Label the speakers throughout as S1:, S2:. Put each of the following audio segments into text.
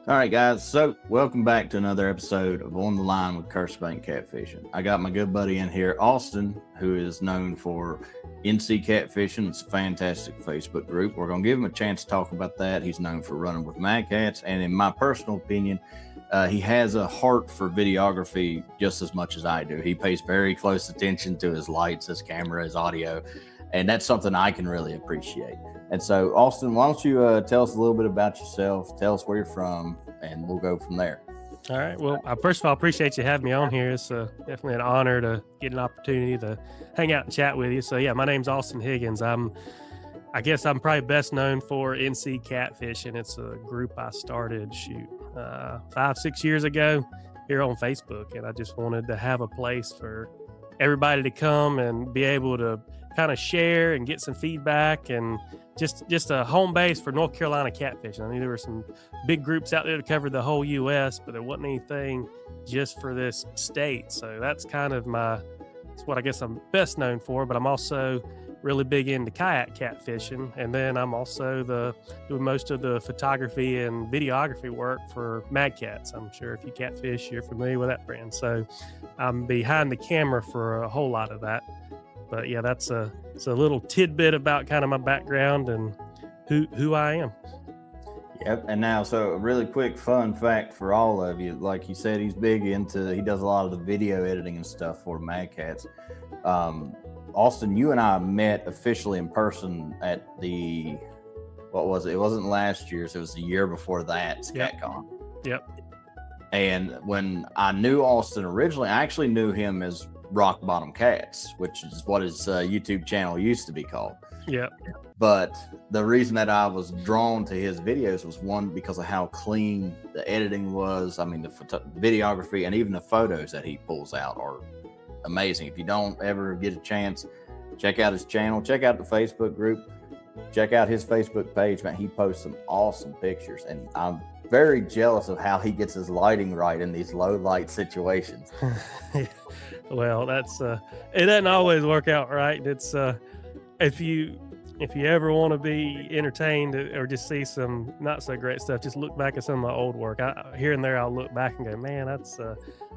S1: All right, guys. So, welcome back to another episode of On the Line with Kayak Catfishing. I got my good buddy in here, Austin, who is known for NC Catfishing. It's a fantastic Facebook group. We're going to give him a chance to talk about that. He's known for running with Mad Cats, and in my personal opinion, he has a heart for videography just as much as I do. He pays very close attention to his lights, his camera, his audio, and that's something I can really appreciate. And so, Austin, why don't you tell us a little bit about yourself, tell us where you're from, and we'll go from there.
S2: All right. Well, first of all, I appreciate you having me on here. It's definitely an honor to get an opportunity to hang out and chat with you. So, yeah, my name's Austin Higgins. I guess I'm probably best known for NC Catfishing. It's a group I started, 5-6 years ago here on Facebook. And I just wanted to have a place for everybody to come and be able to kind of share and get some feedback and just a home base for North Carolina catfishing. I mean, there were some big groups out there that covered the whole U.S., but there wasn't anything just for this state. So that's kind of that's what I guess I'm best known for, but I'm also really big into kayak catfishing. And then I'm also doing most of the photography and videography work for Mad Cats. I'm sure if you catfish, you're familiar with that brand. So I'm behind the camera for a whole lot of that. But yeah, it's a little tidbit about kind of my background and who I am.
S1: Yep. And now, so a really quick fun fact for all of you. Like you said, he does a lot of the video editing and stuff for Mad Cats. Austin, you and I met officially in person at what was it? It wasn't last year, so it was the year before that, ScatCon.
S2: Yep.
S1: And when I knew Austin originally, I actually knew him as Rock Bottom Cats, which is what his YouTube channel used to be called.
S2: Yeah.
S1: But the reason that I was drawn to his videos was, one, because of how clean the editing was. I mean, the videography and even the photos that he pulls out are amazing. If you don't ever get a chance, check out his channel, check out the Facebook group, check out his Facebook page, man. He posts some awesome pictures, and I'm very jealous of how he gets his lighting right in these low light situations.
S2: Well, it doesn't always work out right. It's if you ever want to be entertained or just see some not so great stuff, just look back at some of my old work. Here and there, I'll look back and go, man,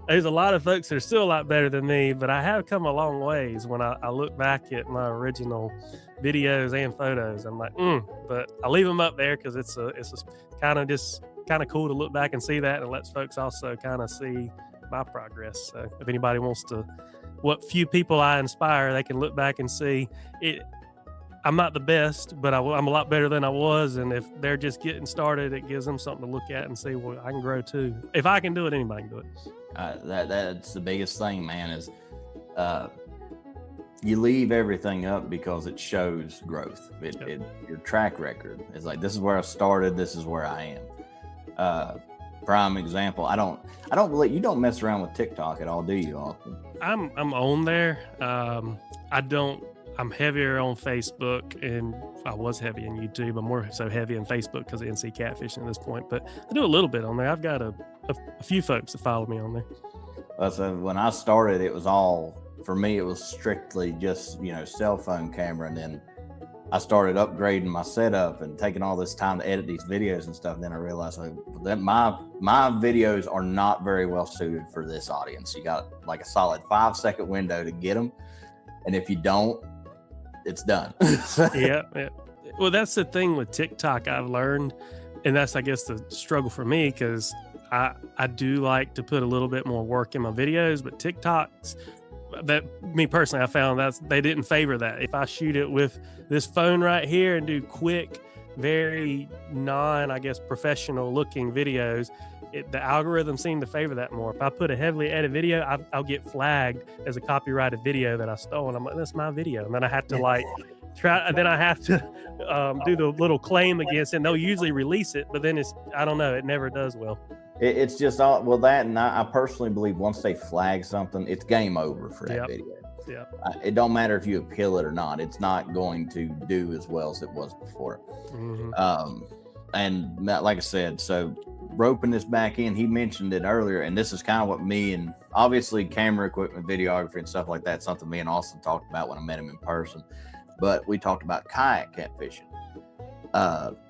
S2: there's a lot of folks that are still a lot better than me, but I have come a long ways when I look back at my original videos and photos. I'm like, but I leave them up there because it's kind of cool to look back and see that, and it lets folks also kind of see my progress. So if anybody wants to, what few people I inspire, they can look back and see it. I'm not the best, but I'm a lot better than I was. And if they're just getting started, it gives them something to look at and see, well, I can grow too. If I can do it, anybody can do it.
S1: That's the biggest thing, man, is you leave everything up because it shows growth. Your track record is like, this is where I started, this is where I am. Prime example, I don't believe you don't mess around with TikTok at all, do you, Austin?
S2: I'm on there. I'm heavier on Facebook, and I was heavy in YouTube. I'm more so heavy in Facebook because of NC Catfishing at this point, but I do a little bit on there. I've got a few folks that follow me on there.
S1: So when I started, it was all, for me, it was strictly just, cell phone camera. And then I started upgrading my setup and taking all this time to edit these videos and stuff. And then I realized that my videos are not very well suited for this audience. You got like a solid 5-second window to get them. And if you don't, it's done.
S2: Yeah. Well, that's the thing with TikTok I've learned. And that's, I guess, the struggle for me, because I do like to put a little bit more work in my videos, but TikToks, that me personally, I found they didn't favor that. If I shoot it with this phone right here and do quick, very professional looking videos, the algorithm seemed to favor that more. If I put a heavily edited video, I'll get flagged as a copyrighted video that I stole. And I'm like, that's my video. And then I have to do the little claim against it. And they'll usually release it, but then I don't know, it never does well.
S1: It's just all, well, that, and I personally believe once they flag something, it's game over for that video.
S2: Yeah.
S1: It don't matter if you appeal it or not. It's not going to do as well as it was before.
S2: Mm-hmm.
S1: And like I said, so roping this back in, he mentioned it earlier, and this is kind of what me and obviously camera equipment, videography and stuff like that, something me and Austin talked about when I met him in person. But we talked about kayak catfishing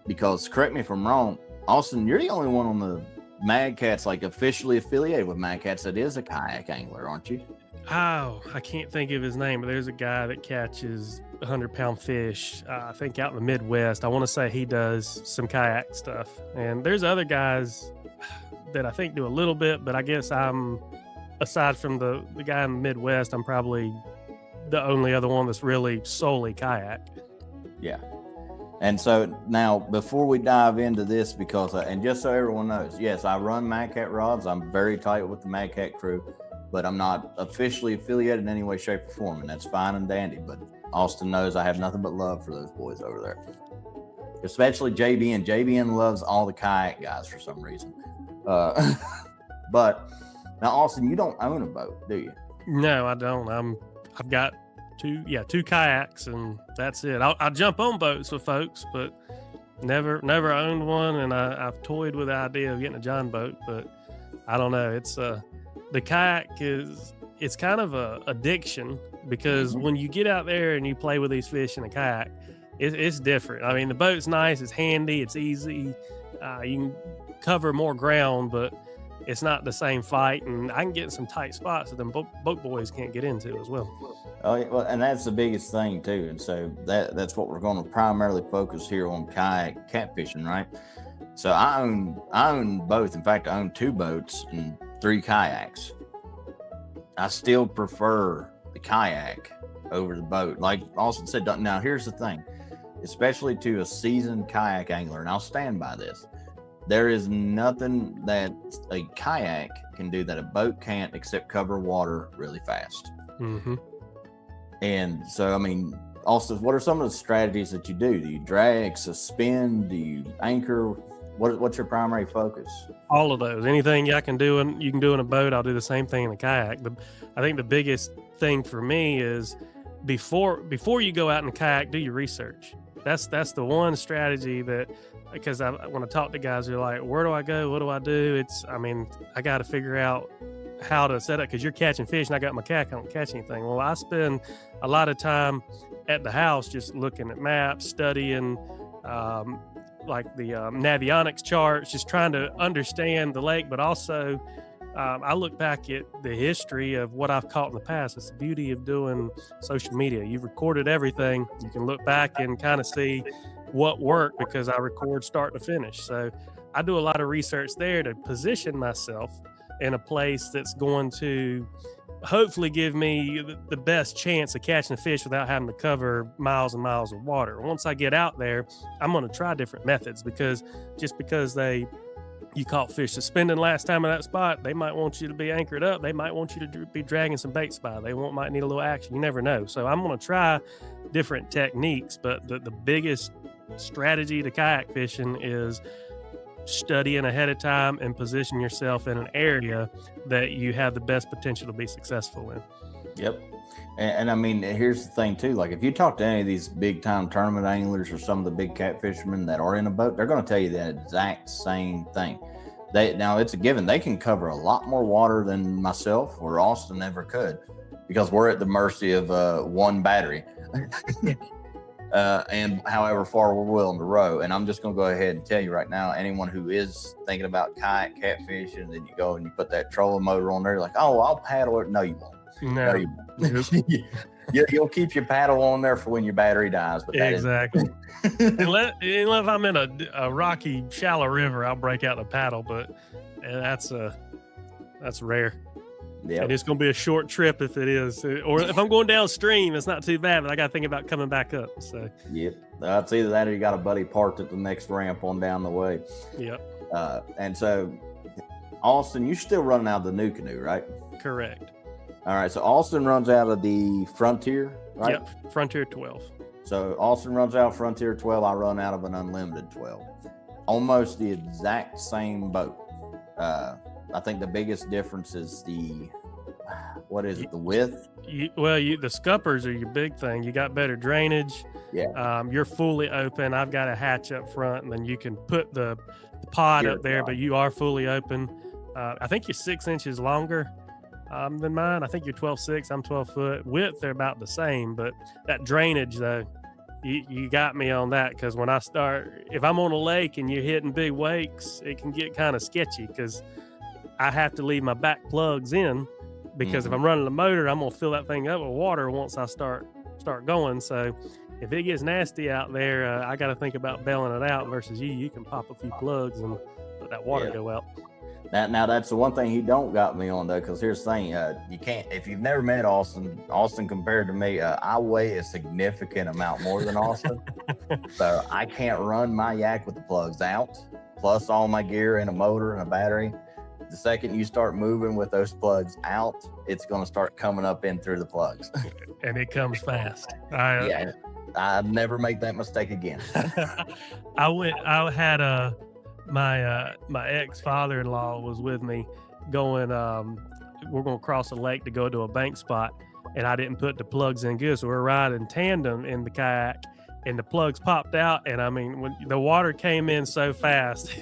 S1: because, correct me if I'm wrong, Austin, you're the only one on the Mad Cats, like officially affiliated with Mad Cats, that is a kayak angler, aren't you?
S2: Oh, I can't think of his name, but there's a guy that catches 100-pound fish, I think out in the Midwest. I want to say he does some kayak stuff. And there's other guys that I think do a little bit, but I guess aside from the guy in the Midwest, I'm probably the only other one that's really solely kayak.
S1: Yeah. And so now, before we dive into this, because, and just so everyone knows, yes, I run Mad Cat rods. I'm very tight with the Mad Cat crew, but I'm not officially affiliated in any way, shape, or form, and that's fine and dandy. But Austin knows I have nothing but love for those boys over there, especially JBN. JBN loves all the kayak guys for some reason. But now, Austin, you don't own a boat, do you?
S2: No, I don't. I've got two kayaks, and that's it. I jump on boats with folks, but never owned one. And I've toyed with the idea of getting a John boat, but I don't know. It's the kayak it's kind of a addiction, because when you get out there and you play with these fish in a kayak, it's different. I mean, the boat's nice, it's handy, it's easy. You can cover more ground, but it's not the same fight, and I can get in some tight spots that them boat boys can't get into as well.
S1: Oh, yeah, well, and that's the biggest thing too. And so that's what we're going to primarily focus here on, kayak catfishing, right? So I own both. In fact, I own 2 boats and 3 kayaks. I still prefer the kayak over the boat. Like Austin said, now here's the thing, especially to a seasoned kayak angler, and I'll stand by this. There is nothing that a kayak can do that a boat can't, except cover water really fast.
S2: Mm-hmm.
S1: And so, I mean, Austin, what are some of the strategies that you do? Do you drag, suspend? Do you anchor? What's your primary focus?
S2: All of those. Anything you can do in a boat, I'll do the same thing in a kayak. I think the biggest thing for me is before you go out in a kayak, do your research. That's the one strategy that, because when I talk to guys, they're like, where do I go? What do I do? I got to figure out how to set up, because you're catching fish and I got my kayak, I don't catch anything. Well, I spend a lot of time at the house just looking at maps, studying like the navionics charts, just trying to understand the lake, but also I look back at the history of what I've caught in the past. It's the beauty of doing social media. You've recorded everything. You can look back and kind of see what worked, because I record start to finish. So I do a lot of research there to position myself in a place that's going to hopefully give me the best chance of catching a fish without having to cover miles and miles of water. Once I get out there, I'm going to try different methods, because just because you caught fish suspending last time in that spot, they might want you to be anchored up. They might want you to be dragging some baits by. Might need a little action. You never know. So I'm going to try different techniques, but the biggest strategy to kayak fishing is studying ahead of time and position yourself in an area that you have the best potential to be successful in.
S1: Yep. And I mean, here's the thing too, like if you talk to any of these big time tournament anglers or some of the big catfishermen that are in a boat, they're going to tell you that exact same thing. Now it's a given, they can cover a lot more water than myself or Austin ever could, because we're at the mercy of one battery. And however far we're willing to row. And I'm just going to go ahead and tell you right now, anyone who is thinking about kayak catfishing, and then you go and you put that trolling motor on there, you're like, oh, I'll paddle it. No, you won't.
S2: No,
S1: you won't. You'll keep your paddle on there for when your battery dies. But
S2: exactly. Unless I'm in a rocky, shallow river, I'll break out the paddle, but that's rare.
S1: Yep.
S2: And it's going to be a short trip if it is. Or if I'm going downstream, it's not too bad, but I got to think about coming back up. So.
S1: Yep. It's either that or you got a buddy parked at the next ramp on down the way.
S2: Yep.
S1: And so, Austin, you're still running out of the new canoe, right?
S2: Correct.
S1: All right. So, Austin runs out of the Frontier, right?
S2: Yep. Frontier 12.
S1: So, Austin runs out of Frontier 12. I run out of an Unlimited 12. Almost the exact same boat. I think the biggest difference is the width?
S2: The scuppers are your big thing. You got better drainage.
S1: Yeah.
S2: You're fully open. I've got a hatch up front, and then you can put the pod up there, but you are fully open. I think you're 6 inches longer than mine. I think you're 12.6. I'm 12 foot. Width, they're about the same, but that drainage, though, you got me on that, because when I start, if I'm on a lake and you're hitting big wakes, it can get kind of sketchy because I have to leave my back plugs in, because if
S1: Mhm.
S2: I'm running the motor, I'm gonna fill that thing up with water once I start going. So if it gets nasty out there, I got to think about bailing it out. Versus you can pop a few plugs and let that water
S1: Yeah.
S2: go out.
S1: Now that's the one thing he don't got me on though, because here's the thing: you can't, if you've never met Austin. Austin compared to me, I weigh a significant amount more than Austin, so I can't run my yak with the plugs out, plus all my gear and a motor and a battery. The second you start moving with those plugs out, it's going to start coming up in through the plugs.
S2: And it comes fast.
S1: Yeah, I never make that mistake again.
S2: I had my ex father-in-law was with me going, we're going to cross a lake to go to a bank spot, and I didn't put the plugs in good. So we're riding tandem in the kayak, and the plugs popped out. And I mean, when the water came in so fast,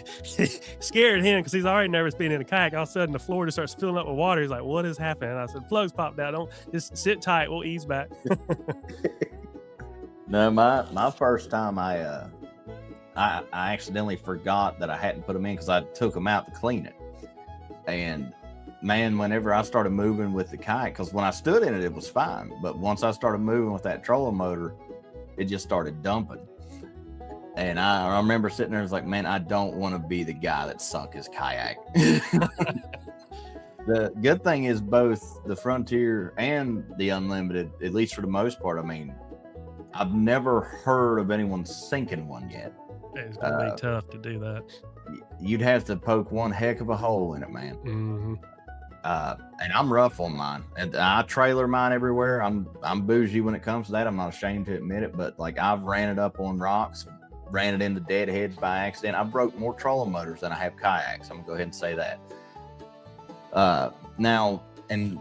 S2: scared him because he's already nervous being in a kayak. All of a sudden, the floor just starts filling up with water. He's like, "What is happening?" And I said, "Plugs popped out. Don't, just sit tight. We'll ease back."
S1: No, my first time, I accidentally forgot that I hadn't put them in because I took them out to clean it. And man, whenever I started moving with the kayak, because when I stood in it, it was fine. But once I started moving with that trolling motor, it just started dumping. And I remember sitting there, I was like, man, I don't want to be the guy that sunk his kayak. The good thing is both the Frontier and the Unlimited, at least for the most part, I mean, I've never heard of anyone sinking one yet.
S2: It's gonna be tough to do that.
S1: You'd have to poke one heck of a hole in it, man.
S2: Mm-hmm.
S1: And I'm rough on mine, and I trailer mine everywhere. I'm bougie when it comes to that. I'm not ashamed to admit it, but like I've ran it up on rocks, ran it into deadheads by accident. I broke more trolling motors than I have kayaks. I'm gonna go ahead and say that. Now, and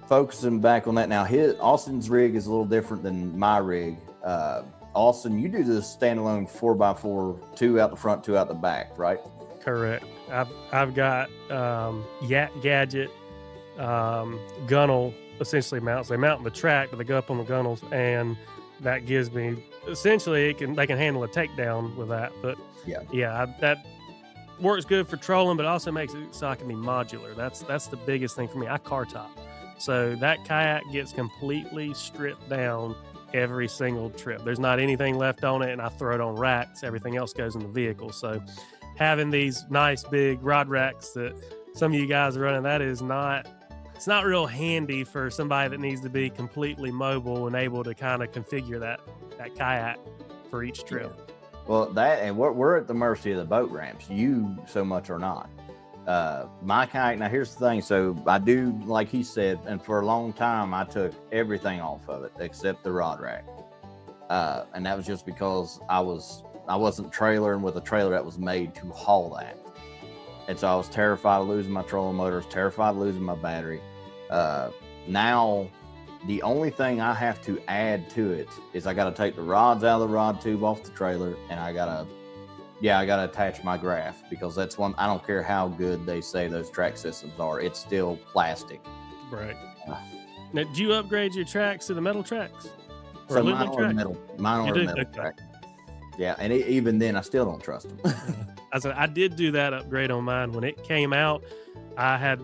S1: focusing back on that now, Austin's rig is a little different than my rig. Austin, you do this standalone 4x4, 2 out the front, 2 out the back, right?
S2: Correct. I've got Yak Gadget gunnel essentially mounts. They mount in the track, but they go up on the gunnels, and that gives me essentially they can handle a takedown with that. But that works good for trolling, but also makes it so I can be modular. That's the biggest thing for me. I car top, so that kayak gets completely stripped down every single trip. There's not anything left on it, and I throw it on racks. Everything else goes in the vehicle. So having these nice big rod racks that some of you guys are running, it's not real handy for somebody that needs to be completely mobile and able to kind of configure that kayak for each trip.
S1: Well, that, and we're at the mercy of the boat ramps. You so much are not. My kayak, now here's the thing. So I do, like he said, and for a long time, I took everything off of it except the rod rack. And that was just because I wasn't trailering with a trailer that was made to haul that. And so I was terrified of losing my trolling motor, terrified of losing my battery. Now, the only thing I have to add to it is I got to take the rods out of the rod tube off the trailer, and I got to attach my graph, because that's one, I don't care how good they say those track systems are, it's still plastic.
S2: Right. Now, do you upgrade your tracks to the metal tracks? Or
S1: So mine are metal track. Yeah, and even then, I still don't trust them.
S2: I did do that upgrade on mine when it came out. I had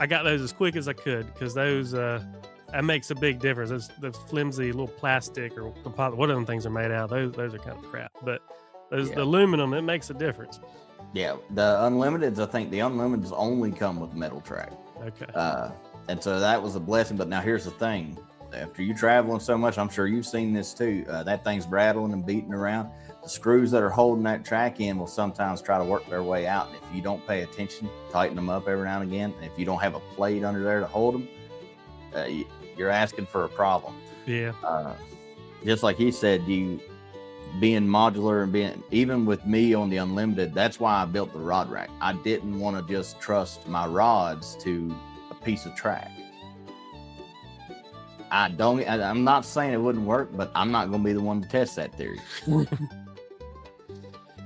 S2: I got those as quick as I could, because those that makes a big difference. Those flimsy little plastic or composite, whatever them things are made out of, those are kind of crap. But the aluminum, it makes a difference.
S1: Yeah, the Unlimiteds, I think the Unlimiteds only come with metal track.
S2: Okay.
S1: And so that was a blessing. But now here's the thing. After you traveling so much, I'm sure you've seen this too. That thing's rattling and beating around. The screws that are holding that track in will sometimes try to work their way out. And if you don't pay attention, tighten them up every now and again. And if you don't have a plate under there to hold them, you're asking for a problem.
S2: Yeah.
S1: Just like he said, being modular and being, even with me on the Unlimited, that's why I built the rod rack. I didn't want to just trust my rods to a piece of track. I'm not saying it wouldn't work, but I'm not going to be the one to test that theory.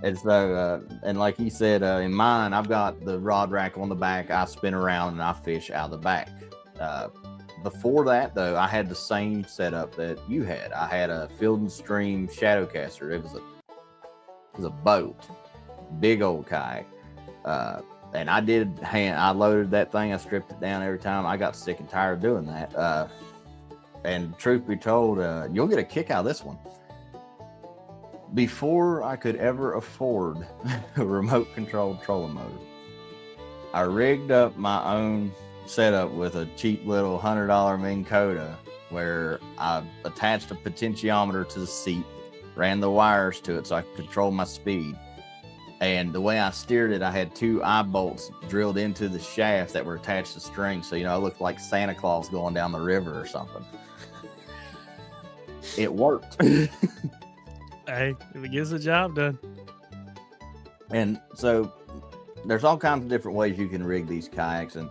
S1: And so, and like he said, in mine, I've got the rod rack on the back. I spin around and I fish out of the back. before that, though, I had the same setup that you had. I had a Field and Stream Shadowcaster. It was a boat, big old kayak. And I loaded that thing. I stripped it down every time. I got sick and tired of doing that. And truth be told, you'll get a kick out of this one. Before I could ever afford a remote controlled trolling motor, I rigged up my own setup with a cheap little $100 Minn Kota, where I attached a potentiometer to the seat, ran the wires to it so I could control my speed. And the way I steered it, I had 2 eye bolts drilled into the shaft that were attached to strings. So, I looked like Santa Claus going down the river or something. It worked.
S2: Hey, if it gets the job done.
S1: And so there's all kinds of different ways you can rig these kayaks. And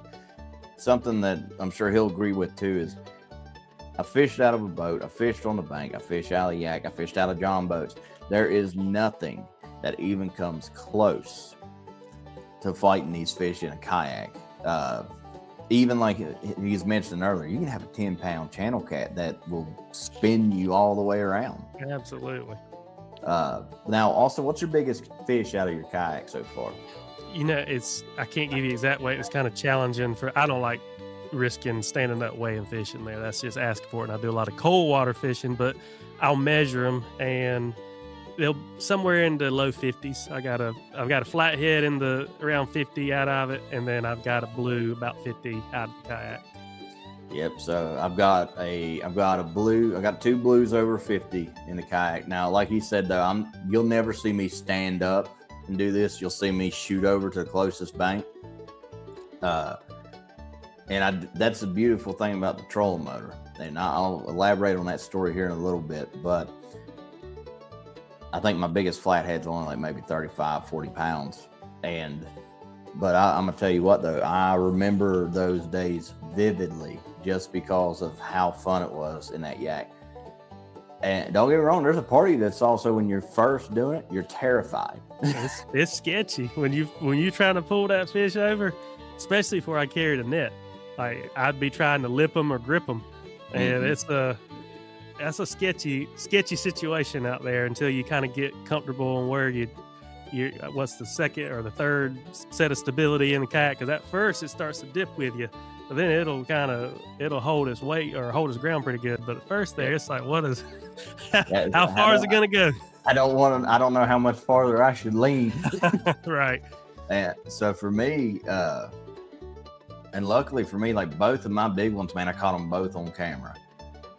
S1: something that I'm sure he'll agree with too is I fished out of a boat. I fished on the bank. I fished out of yak. I fished out of John boats. There is nothing that even comes close to fighting these fish in a kayak. Even like he was mentioning earlier, you can have a 10-pound channel cat that will spin you all the way around.
S2: Absolutely.
S1: Now, Austin, what's your biggest fish out of your kayak so far?
S2: I can't give you exact weight. It's kind of challenging I don't like risking standing up weighing fish in there. That's just asking for it. And I do a lot of cold water fishing, but I'll measure them and they'll somewhere in the low 50s. I've got a flathead in the around 50 out of it, and then I've got a blue about 50 out of the kayak.
S1: Yep. So I've got a blue. I got 2 blues over 50 in the kayak. Now, like he said though, you'll never see me stand up and do this. You'll see me shoot over to the closest bank. That's the beautiful thing about the trolling motor. And I'll elaborate on that story here in a little bit, but I think my biggest flathead's only like maybe 35, 40 pounds. But I'm going to tell you what, though, I remember those days vividly just because of how fun it was in that yak. And don't get me wrong, there's a party that's also when you're first doing it, you're terrified.
S2: It's sketchy when you're trying to pull that fish over, especially before I carried a net. Like I'd be trying to lip them or grip them, and that's a sketchy situation out there until you kind of get comfortable on where you what's the second or the third set of stability in the kayak. Because at first it starts to dip with you, but then it'll hold its weight or hold its ground pretty good. But at first there, it's like, how far is it going to go?
S1: I don't know how much farther I should lean.
S2: Right.
S1: And so for me, and luckily for me, like both of my big ones, man, I caught them both on camera.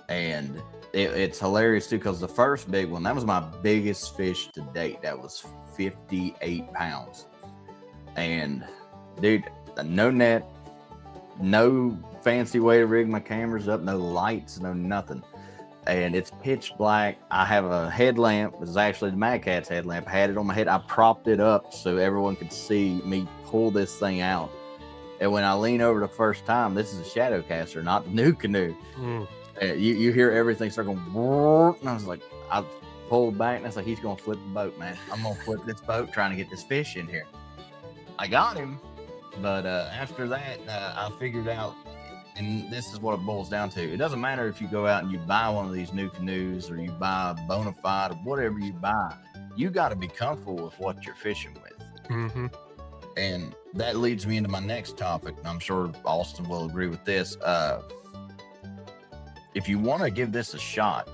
S1: And it's hilarious too, because the first big one, that was my biggest fish to date. That was 58 pounds. And dude, no net, no fancy way to rig my cameras up, no lights, no nothing. And it's pitch black. I have a headlamp. It was actually the Mad Cat's headlamp. I had it on my head. I propped it up so everyone could see me pull this thing out. And when I lean over the first time, this is a Shadowcaster, not the new canoe. You hear everything start going, and I was like, I pulled back, and I was like, he's going to flip the boat, man. I'm going to flip this boat trying to get this fish in here. I got him, but after that, I figured out, and this is what it boils down to. It doesn't matter if you go out and you buy one of these new canoes or you buy a Bonafide or whatever you buy. You got to be comfortable with what you're fishing with.
S2: Mm-hmm.
S1: And that leads me into my next topic. And I'm sure Austin will agree with this. If you want to give this a shot,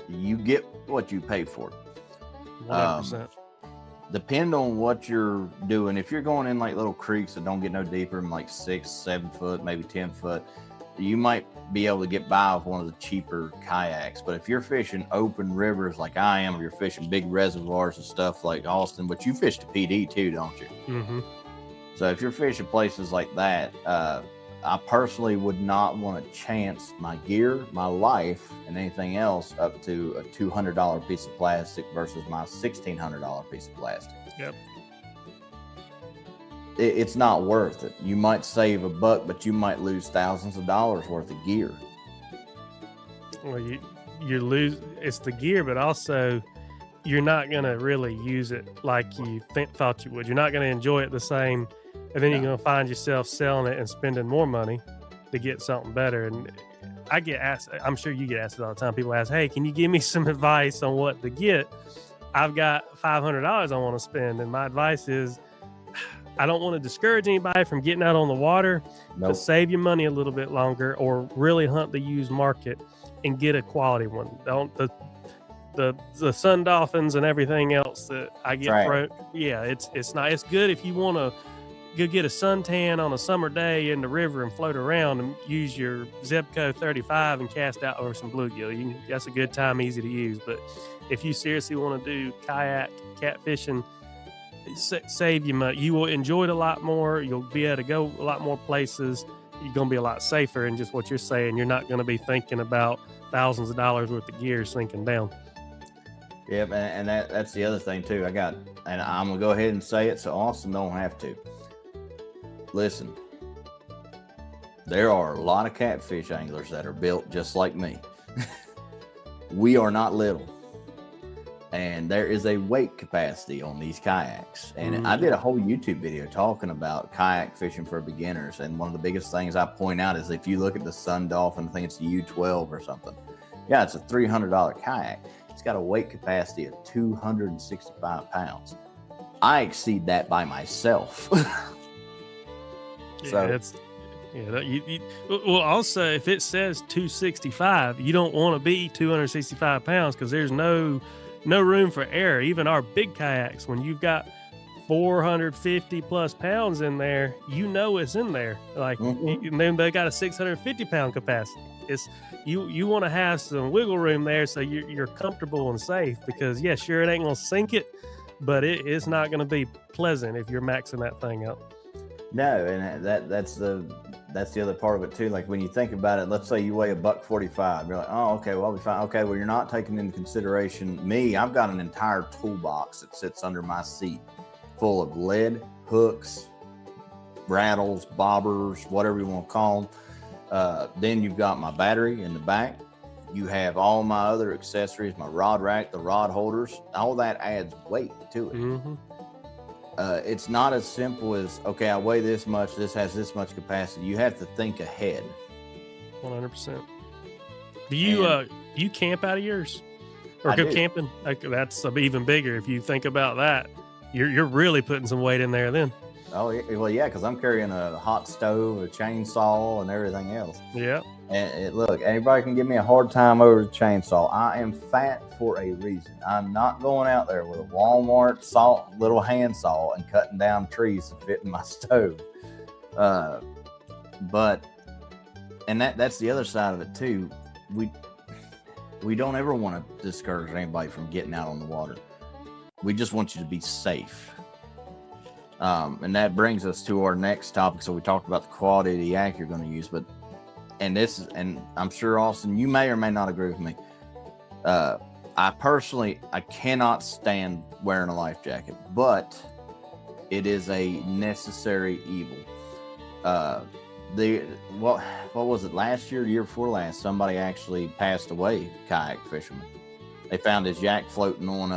S1: you get what you pay for.
S2: 100%.
S1: Depend on what you're doing. If you're going in like little creeks that don't get no deeper than like 6, 7 foot, maybe 10 foot, you might be able to get by with one of the cheaper kayaks. But if you're fishing open rivers like I am, or you're fishing big reservoirs and stuff like Austin, but you fish the PD too, don't you?
S2: Mm-hmm. So
S1: if you're fishing places like that, I personally would not want to chance my gear, my life, and anything else up to a $200 piece of plastic versus my $1,600 piece of plastic.
S2: Yep.
S1: It's not worth it. You might save $1, but you might lose thousands of dollars worth of gear.
S2: Well, you lose. It's the gear, but also you're not going to really use it like you thought you would. You're not going to enjoy it the same. And then you're going to find yourself selling it and spending more money to get something better. And I get asked, I'm sure you get asked it all the time. People ask, hey, can you give me some advice on what to get? I've got $500 I want to spend. And my advice is, I don't want to discourage anybody from getting out on the water, but
S1: Nope.
S2: save your money a little bit longer, or really hunt the used market and get a quality one. Don't the sun dolphins and everything else that I get
S1: Right.
S2: thrown. Yeah, it's not. It's good if you want to go get a suntan on a summer day in the river and float around and use your Zebco 35 and cast out over some bluegill. That's a good time, easy to use. But if you seriously want to do kayak catfishing, save your money. You will enjoy it a lot more. You'll be able to go a lot more places. You're going to be a lot safer. And just what you're saying, you're not going to be thinking about thousands of dollars worth of gear sinking down.
S1: Yep, and that's the other thing too. And I'm gonna go ahead and say it so Austin don't have to. Listen, there are a lot of catfish anglers that are built just like me. We are not little, and there is a weight capacity on these kayaks. And I did a whole YouTube video talking about kayak fishing for beginners. And one of the biggest things I point out is if you look at the Sun Dolphin, I think it's the U12 or something. Yeah, it's a $300 kayak. It's got a weight capacity of 265 pounds. I exceed that by myself.
S2: Well, also, if it says 265, you don't want to be 265 pounds because there's no room for error. Even our big kayaks, when you've got 450 plus pounds in there, it's in there. Like, and then they got a 650 pound capacity. You want to have some wiggle room there so you're comfortable and safe, because sure, it ain't gonna sink it, but it's not gonna be pleasant if you're maxing that thing out.
S1: No, and that's the other part of it too. Like when you think about it, let's say you weigh $145. You're like, oh, okay, well, I'll be fine. Okay, well, you're not taking into consideration me. I've got an entire toolbox that sits under my seat full of lead, hooks, rattles, bobbers, whatever you want to call them. Then you've got my battery in the back. You have all my other accessories, my rod rack, the rod holders. All that adds weight to it. It's not as simple as, okay, I weigh this much, this has this much capacity. You have to think ahead.
S2: 100%. Do you camp out of yours, or go camping? Like, that's even bigger. If you think about that, you're really putting some weight in there then.
S1: Oh, well, yeah, because I'm carrying a hot stove, a chainsaw, and everything else.
S2: Yeah.
S1: And look, anybody can give me a hard time over the chainsaw. I am fat for a reason. I'm not going out there with a Walmart little handsaw and cutting down trees to fit in my stove. But that's the other side of it too. We don't ever want to discourage anybody from getting out on the water. We just want you to be safe. And that brings us to our next topic. So we talked about the quality of the yak you're going to use, and I'm sure, Austin, you may or may not agree with me. I cannot stand wearing a life jacket, but it is a necessary evil. What was it, last year, year before last, somebody actually passed away, kayak fisherman. They found his yak floating on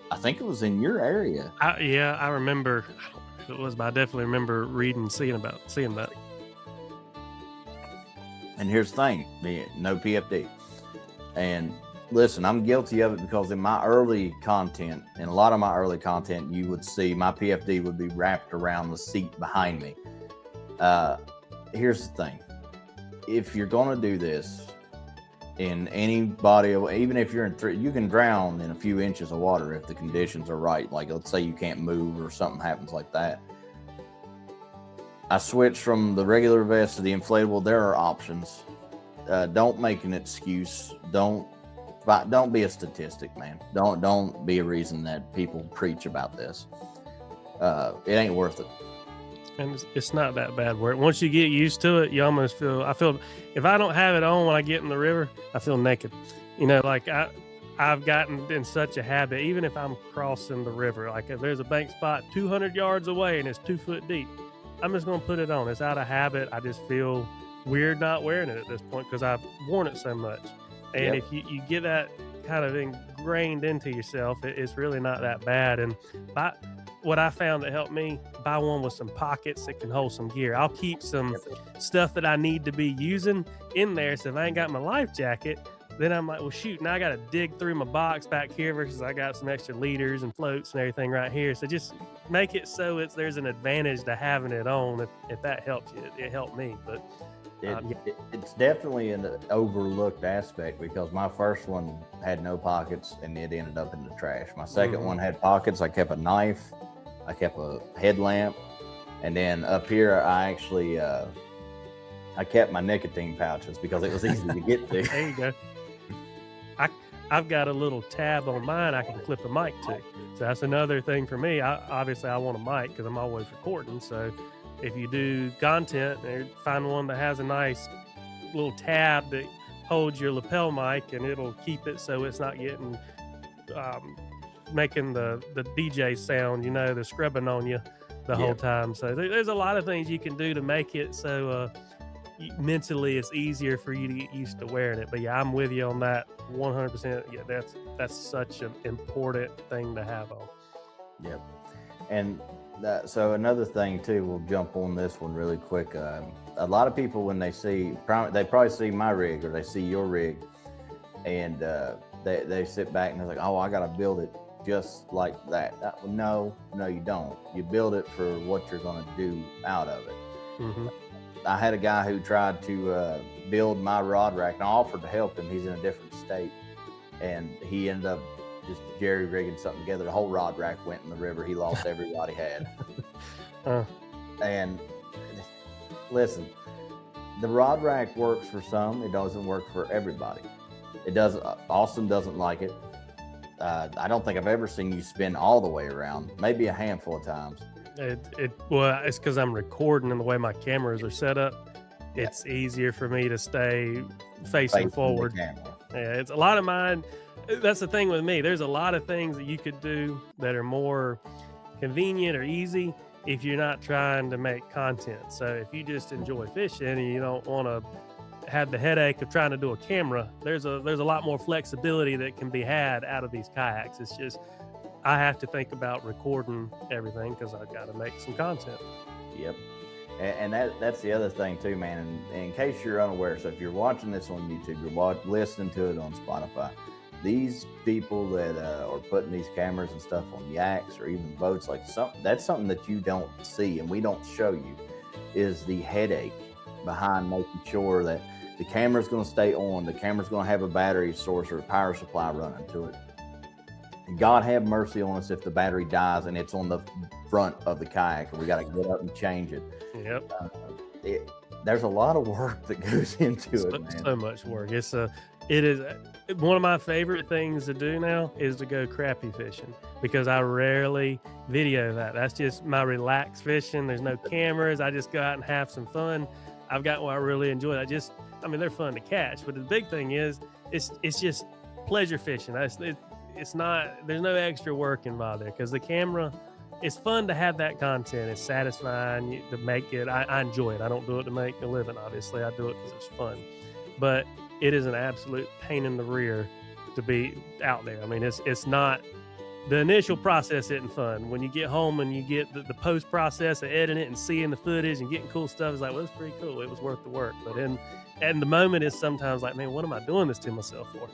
S1: I think it was in your area.
S2: I remember. I don't know if it was, but I definitely remember seeing that.
S1: And here's the thing, no PFD. And listen, I'm guilty of it because in my early content, in a lot of my early content, you would see my PFD would be wrapped around the seat behind me. Here's the thing. If you're going to do this in any body of, even if you're you can drown in a few inches of water if the conditions are right. Like, let's say you can't move or something happens like that. I switched from the regular vest to the inflatable. There are options. Don't make an excuse. Don't be a statistic, man. Don't be a reason that people preach about this. It ain't worth it.
S2: And it's not that bad. Once you get used to it, you almost I feel if I don't have it on when I get in the river, I feel naked. Like I've gotten in such a habit, even if I'm crossing the river, like if there's a bank spot 200 yards away and it's 2 foot deep, I'm just going to put it on. It's out of habit. I just feel weird not wearing it at this point because I've worn it so much. And if you get that kind of ingrained into yourself, it's really not that bad. And what I found that helped me, buy one with some pockets that can hold some gear. I'll keep some stuff that I need to be using in there. So if I ain't got my life jacket, then I'm like, well, shoot, now I got to dig through my box back here versus I got some extra leaders and floats and everything right here. So just make it so there's an advantage to having it on. If that helps you, it helped me. But
S1: it's definitely an overlooked aspect, because my first one had no pockets and it ended up in the trash. My second one had pockets. I kept a knife, I kept a headlamp, and then up here I actually I kept my nicotine pouches because it was easy to get to.
S2: There you go. I've got a little tab on mine I can clip a mic to. So that's another thing for me. Obviously I want a mic because I'm always recording. So if you do content, find one that has a nice little tab that holds your lapel mic, and it'll keep it so it's not getting making the DJ sound, the scrubbing on you the whole time. So there's a lot of things you can do to make it so mentally it's easier for you to get used to wearing it. But yeah, I'm with you on that 100%. Yeah, that's such an important thing to have on.
S1: Yep. And so another thing too, we'll jump on this one really quick. A lot of people, when they probably see my rig or they see your rig, and they sit back and they're like, oh, I got to build it just like that. No, you don't. You build it for what you're going to do out of it. Mm-hmm. I had a guy who tried to build my rod rack, and I offered to help him. He's in a different state, and he ended up just jerry rigging something together. The whole rod rack went in the river. He lost every rod he had. And listen, the rod rack works for some. It doesn't work for everybody. It doesn't. Austin doesn't like it. I don't think I've ever seen you spin all the way around. Maybe a handful of times.
S2: Well, it's because I'm recording, and the way my cameras are set up, it's easier for me to stay facing forward. Yeah, it's a lot of mine. That's the thing with me. There's a lot of things that you could do that are more convenient or easy if you're not trying to make content. So if you just enjoy fishing and you don't want to have the headache of trying to do a camera, there's a lot more flexibility that can be had out of these kayaks. It's just I have to think about recording everything because I've got to make some content.
S1: Yep. And that's the other thing too, man. And in case you're unaware, so if you're watching this on YouTube, you're listening to it on Spotify, these people that are putting these cameras and stuff on yaks or even boats, that's something that you don't see and we don't show you, is the headache behind making sure that the camera's going to stay on, the camera's going to have a battery source or a power supply running to it. God have mercy on us if the battery dies and it's on the front of the kayak and we got to get up and change it.
S2: Yep.
S1: There's a lot of work that goes into it, man.
S2: So much work. It is one of my favorite things to do now is to go crappie fishing, because I rarely video that. That's just my relaxed fishing. There's no cameras. I just go out and have some fun. I've got what I really enjoy. They're fun to catch, but the big thing is it's just pleasure fishing. It's not, there's no extra work involved there, because the camera, it's fun to have that content. It's satisfying to make it. I enjoy it. I don't do it to make a living, obviously. I do it because it's fun. But it is an absolute pain in the rear to be out there. It's not, the initial process isn't fun. When you get home and you get the post process of editing it and seeing the footage and getting cool stuff, it's like, well, it's pretty cool. It was worth the work. But in the moment, it's sometimes like, man, what am I doing this to myself for?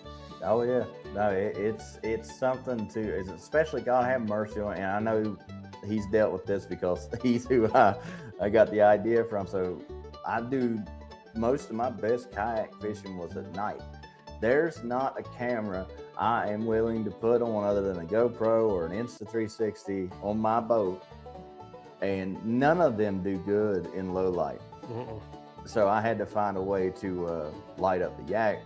S1: Oh yeah, no, it's something to, especially God have mercy on. And I know he's dealt with this because he's who I got the idea from. So I do most of my best kayak fishing was at night. There's not a camera I am willing to put on other than a GoPro or an Insta360 on my boat, and none of them do good in low light. So I had to find a way to light up the yak.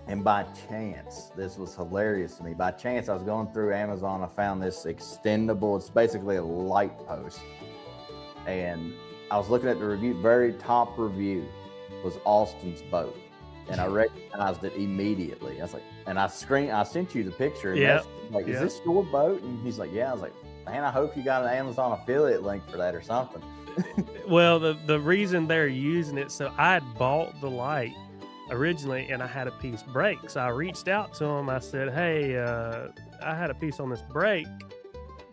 S1: And by chance, this was hilarious to me. By chance, I was going through Amazon. I found this extendable, it's basically a light post. And I was looking at the review, very top review was Austin's boat. And I recognized it immediately. I was like, and I sent you the picture. And is this your boat? And he's like, yeah. I was like, man, I hope you got an Amazon affiliate link for that or something.
S2: Well, the reason they're using it, so I had bought the light originally and I had a piece break. So I reached out to him. I said, hey, I had a piece on this break.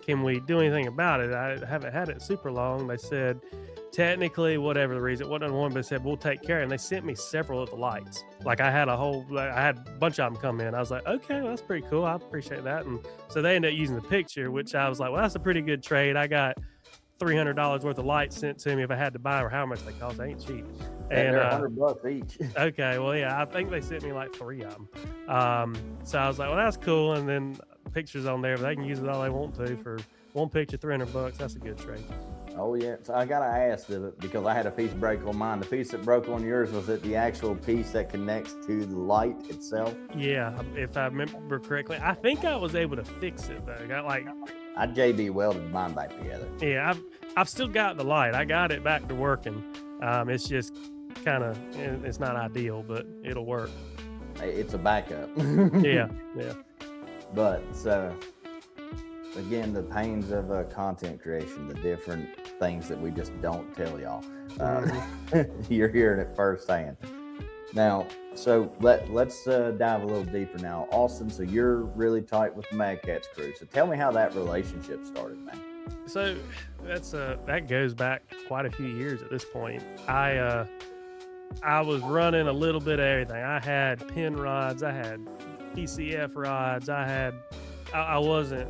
S2: can we do anything about it? I haven't had it super long. They said, technically, whatever the reason, what one, but said, we'll take care. And they sent me several of the lights. Like I had a bunch of them come in. I was like, okay, well, that's pretty cool. I appreciate that. And so they ended up using the picture, which I was like, well, that's a pretty good trade. I got $300 worth of lights sent to me if I had to buy them, or how much they cost. They ain't cheap.
S1: And they're $100 each.
S2: Okay, well, yeah, I think they sent me like 3 of them. So I was like, well, that's cool. And then pictures on there, but they can use it all they want to. For one picture, $300. That's a good trade.
S1: Oh yeah. So I gotta ask because I had a piece break on mine. The piece that broke on yours, was it the actual piece that connects to the light itself?
S2: Yeah, if I remember correctly. I think I was able to fix it though.
S1: I JB welded mine back together.
S2: Yeah, I've still got the light. I got it back to working. It's just kind of, it's not ideal, but it'll work.
S1: It's a backup.
S2: Yeah.
S1: But so again, the pains of content creation, the different things that we just don't tell y'all. You're hearing it firsthand. Now, so let's dive a little deeper now. Austin, so you're really tight with the Mad Cats crew. So tell me how that relationship started, man.
S2: So that goes back quite a few years at this point. I was running a little bit of everything. I had pin rods, I had PCF rods, I wasn't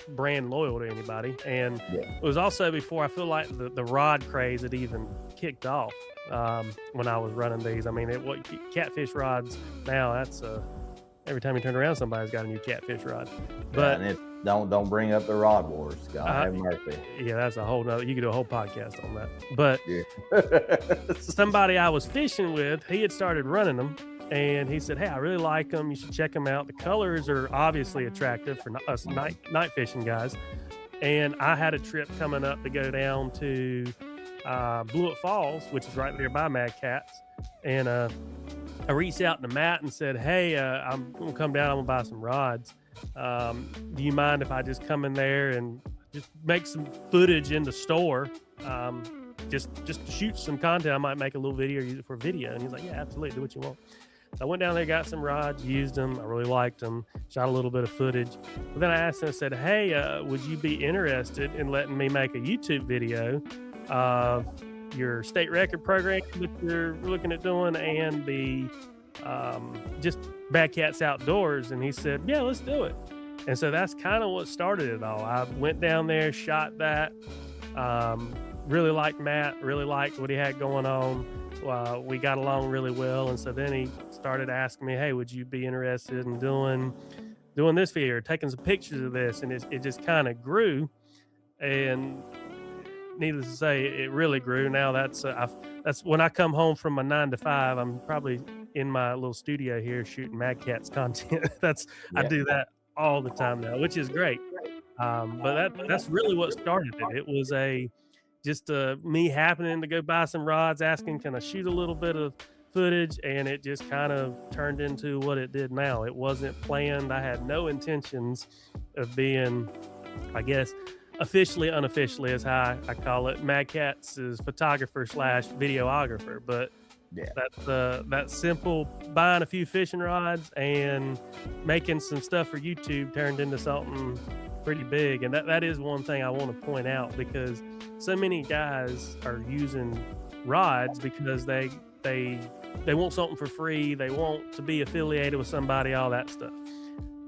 S2: brand loyal to anybody, and it was also before I feel like the rod craze had even kicked off. When I was running these, I mean, what catfish rods now, that's every time you turn around, somebody's got a new catfish rod. But
S1: don't bring up the rod wars. God have mercy.
S2: Yeah, that's a whole nother. You could do a whole podcast on that. But somebody I was fishing with, he had started running them. And he said, hey, I really like them. You should check them out. The colors are obviously attractive for us night fishing guys. And I had a trip coming up to go down to Blewett Falls, which is right there by Mad Cats. And I reached out to Matt and said, hey, I'm going to come down. I'm going to buy some rods. Do you mind if I just come in there and just make some footage in the store? Just shoot some content. I might make a little video, use it for video. And he's like, yeah, absolutely. Do what you want. So I went down there, got some rods, used them. I really liked them, shot a little bit of footage. But then I asked him, I said, hey, would you be interested in letting me make a YouTube video of your state record program that you're looking at doing and the just Bad Cats Outdoors? And he said, yeah, let's do it. And so that's kind of what started it all. I went down there, shot that. Really liked Matt, really liked what he had going on. We got along really well. And so then he started asking me, hey, would you be interested in doing this video, or taking some pictures of this? And it just kind of grew. And needless to say, it really grew. Now that's when I come home from my 9 to 5, I'm probably in my little studio here shooting Mad Cats content. I do that all the time now, which is great. But that's really what started it. It was just me happening to go buy some rods, asking, can I shoot a little bit of footage? And it just kind of turned into what it did now. It wasn't planned. I had no intentions of being, I guess, officially, unofficially is how I call it, Mad Cats' photographer / videographer. But that's simple, buying a few fishing rods and making some stuff for YouTube turned into something pretty big. And that is one thing I want to point out, because so many guys are using rods because they want something for free. They want to be affiliated with somebody, all that stuff.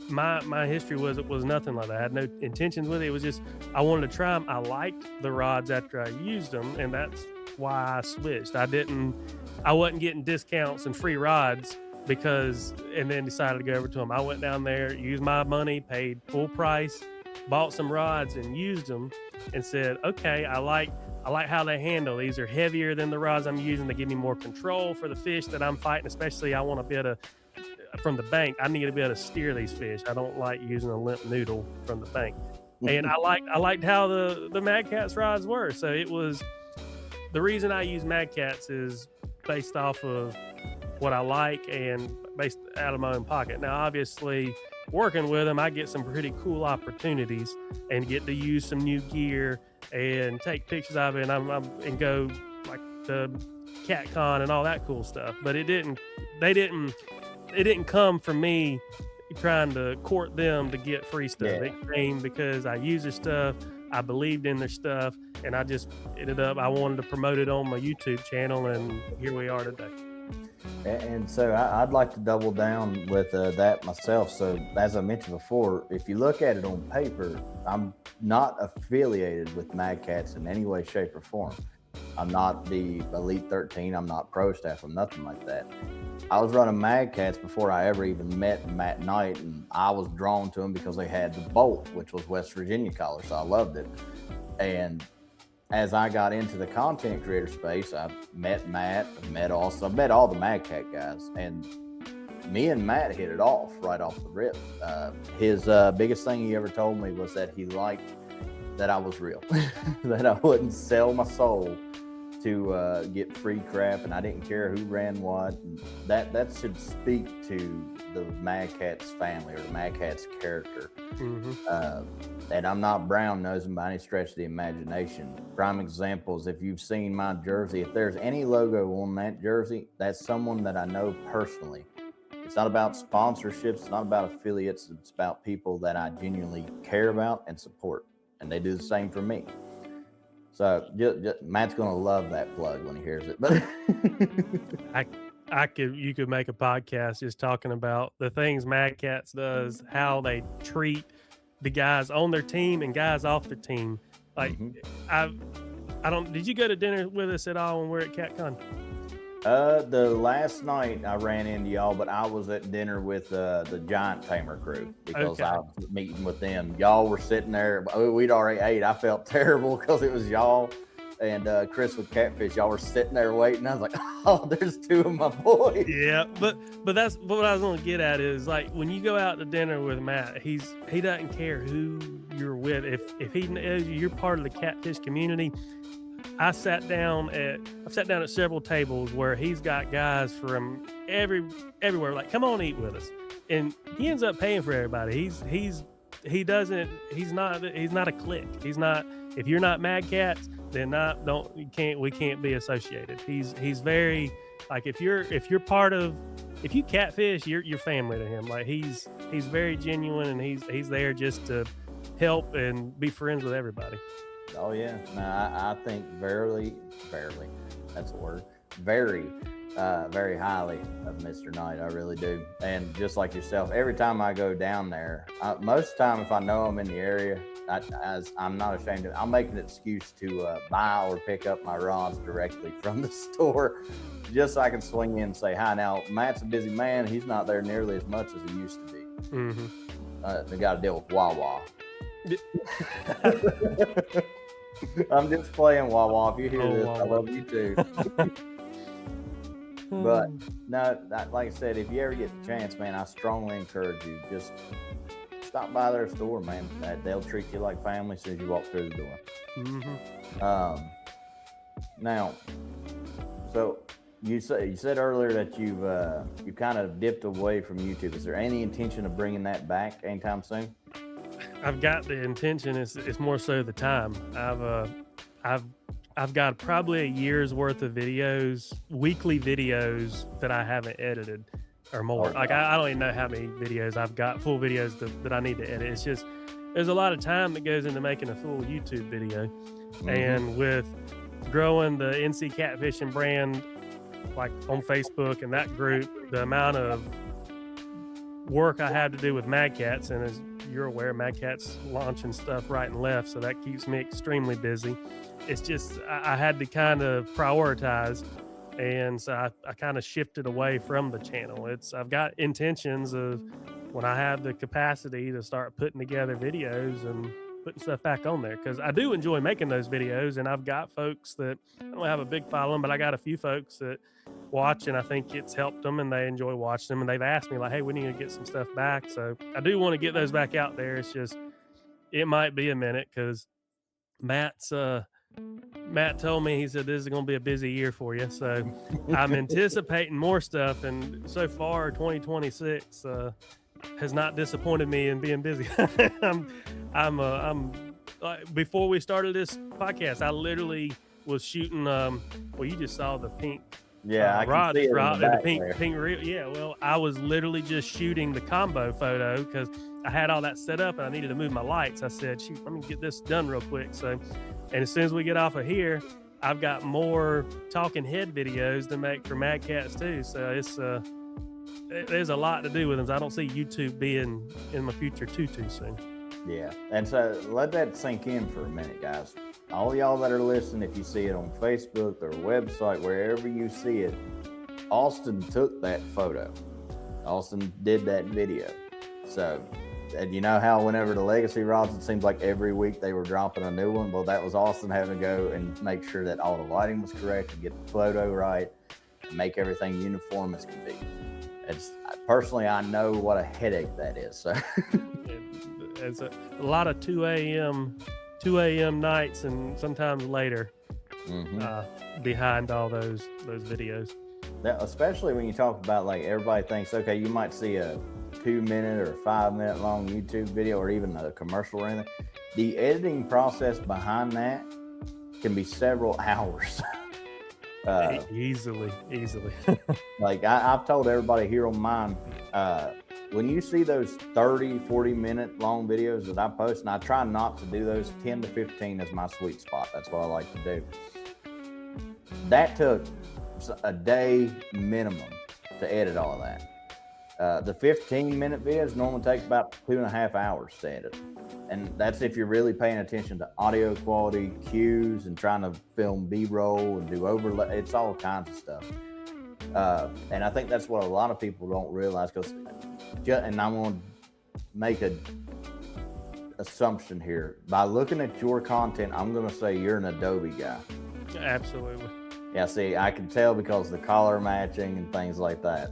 S2: My history was nothing like that. I had no intentions with it. It was just I wanted to try them. I liked the rods after I used them, and that's why I switched. I wasn't getting discounts and free rods and then decided to go over to them. I went down there, used my money, paid full price, bought some rods and used them, and said, okay, I like how they handle. These are heavier than the rods I'm using. They give me more control for the fish that I'm fighting. Especially I want to be able to, from the bank, I need to be able to steer these fish. I don't like using a limp noodle from the bank. And I liked how the Mad Cats rods were. So it was, the reason I use Mad Cats is based off of what I like and based out of my own pocket. Now, obviously, working with them, I get some pretty cool opportunities and get to use some new gear and take pictures of it, and go like to CatCon and all that cool stuff. But it didn't come from me trying to court them to get free stuff.
S1: Yeah.
S2: It came because I used their stuff, I believed in their stuff, and I just ended up, I wanted to promote it on my YouTube channel, and here we are today.
S1: And so I'd like to double down with that myself. So as I mentioned before, if you look at it on paper, I'm not affiliated with Mad Cats in any way, shape, or form. I'm not the Elite 13. I'm not pro staff. I'm nothing like that. I was running Mad Cats before I ever even met Matt Knight, and I was drawn to them because they had the Bolt, which was West Virginia color, so I loved it. And as I got into the content creator space, I met Matt, I met all the Mad Cat guys, and me and Matt hit it off right off the rip. His biggest thing he ever told me was that he liked that I was real, that I wouldn't sell my soul to get free crap, and I didn't care who ran what. And that should speak to the Mad Cats family or the Mad Cats character. And I'm not brown nosing by any stretch of the imagination. Prime examples, if you've seen my jersey, if there's any logo on that jersey, that's someone that I know personally. It's not about sponsorships, it's not about affiliates, it's about people that I genuinely care about and support. And they do the same for me. So just, Matt's going to love that plug when he hears it. But
S2: you could make a podcast just talking about the things Mad Cats does, how they treat the guys on their team and guys off their team. Like I don't. Did you go to dinner with us at all when we were at CatCon?
S1: The last night I ran into y'all, but I was at dinner with the Giant Tamer crew because I was meeting with them. Y'all were sitting there. We'd already ate. I felt terrible because it was y'all and Chris with Catfish. Y'all were sitting there waiting. I was like, oh, there's two of my boys.
S2: Yeah, but that's what I was going to get at is like when you go out to dinner with Matt, he doesn't care who you're with. If he knows you're part of the catfish community. I've sat down at several tables where he's got guys from everywhere. Like, come on, eat with us, and he ends up paying for everybody. He's not a clique. He's not. If you're not Mad Cats, then we can't be associated. He's very like if you catfish, you're family to him. Like he's very genuine, and he's there just to help and be friends with everybody.
S1: Oh yeah, no, I think very, that's a word, very highly of Mr. Knight. I really do. And just like yourself, every time I go down there, most of the time if I know I'm in the area, I'm not ashamed of it, I'll make an excuse to buy or pick up my rods directly from the store, just so I can swing in and say hi. Now, Matt's a busy man. He's not there nearly as much as he used to be. They got to deal with Wawa. I'm just playing, Wawa. If you hear this, Wawa. I love you too. But no, like I said, if you ever get the chance, man, I strongly encourage you, just stop by their store, man. They'll treat you like family as soon as you walk through the door. Now, so you said earlier that you kind of dipped away from YouTube. Is there any intention of bringing that back anytime soon?
S2: I've got the intention. It's more so the time. I've got probably a year's worth of videos, weekly videos that I haven't edited or more. Like I don't even know how many videos I've got, full videos that I need to edit. It's just there's a lot of time that goes into making a full YouTube video, and with growing the NC Catfishing brand, like on Facebook and that group, the amount of work I have to do with Mad Cats, and as you're aware, Mad Cat's launching stuff right and left, so that keeps me extremely busy. It's just I had to kind of prioritize, and so I kind of shifted away from the channel. I've got intentions of when I have the capacity to start putting together videos and putting stuff back on there, because I do enjoy making those videos, and I've got folks that I don't have a big following, but I got a few folks that watch, and I think it's helped them, and they enjoy watching them, and they've asked me like, hey, we need to get some stuff back. So I do want to get those back out there. It's just it might be a minute, because Matt told me, he said this is going to be a busy year for you, so I'm anticipating more stuff, and so far 2026 has not disappointed me in being busy. I'm before we started this podcast, I literally was shooting well, you just saw the pink
S1: Yeah, I can
S2: rod
S1: see it in
S2: drop
S1: the
S2: and the
S1: back there.
S2: pink reel. Yeah, well, I was literally just shooting the combo photo because I had all that set up and I needed to move my lights. I said, shoot, let me get this done real quick. So, and as soon as we get off of here, I've got more talking head videos to make for Mad Cats too. So it's there's a lot to do with them. I don't see YouTube being in my future too soon.
S1: Yeah, and so let that sink in for a minute, guys. All y'all that are listening, if you see it on Facebook, their website, wherever you see it, Austin took that photo. Austin did that video. So, and you know how whenever the legacy rods, it seems like every week they were dropping a new one. Well, that was Austin having to go and make sure that all the lighting was correct and get the photo right and make everything uniform as can be. It's personally, I know what a headache that is. So
S2: it's a lot of 2 a.m. nights and sometimes later behind all those videos.
S1: That, especially when you talk about, like, everybody thinks, okay, you might see a 2-minute or 5-minute long YouTube video or even a commercial or anything. The editing process behind that can be several hours.
S2: Easily.
S1: Like I've told everybody here on mine, when you see those 30-40 minute long videos that I post, and I try not to do those, 10 to 15 is my sweet spot. That's what I like to do. That took a day minimum to edit all of that. The 15-minute videos normally take about 2.5 hours to edit. And that's if you're really paying attention to audio quality, cues, and trying to film B-roll and do overlay. It's all kinds of stuff. And I think that's what a lot of people don't realize. And I'm going to make an assumption here. By looking at your content, I'm going to say you're an Adobe guy.
S2: Absolutely.
S1: Yeah, see, I can tell because the color matching and things like that.